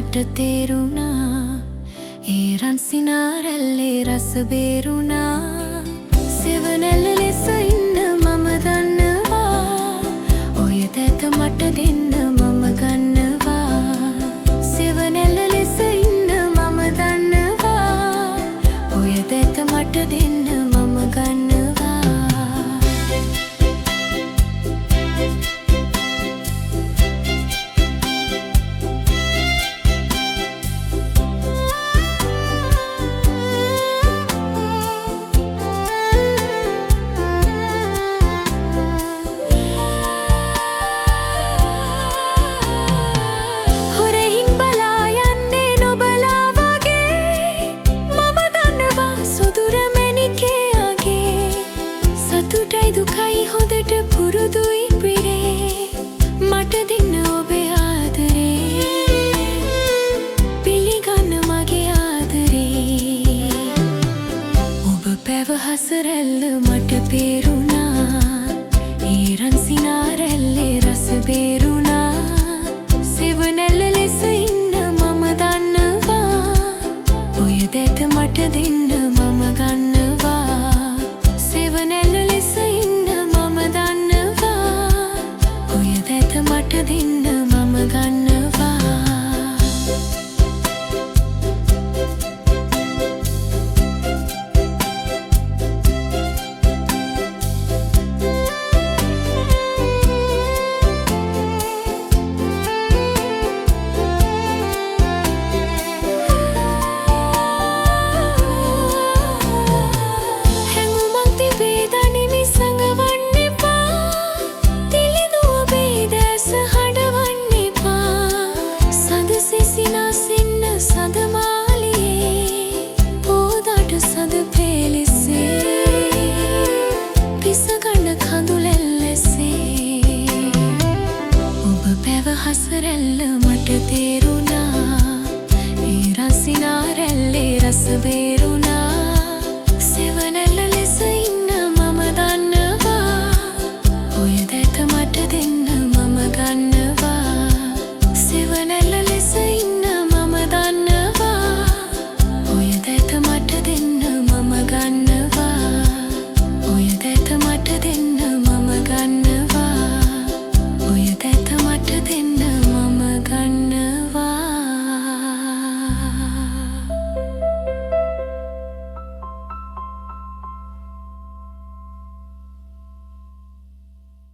මට තේරුණා ඒ රන් සිනාරැල්ලේ රස බේරුණා සෙවණැල්ල ලෙස ඉන්න මම දන්නවා ඔය තැත මට දෙන්න මම ගන්නවා සෙවණැල්ල ලෙස ඉන්න මම දන්නවා ඔය තැත මට දෙන්න මම ගන්නවා දුකයි හොදට පුරුදුයි පිරේ මට දෙන්න ඔබේ ආදරේ පිළිගන්න මගේ ආදරේ ඔබ පැවහස රැල්ල මට පේරුණා ඒ රන් සිනා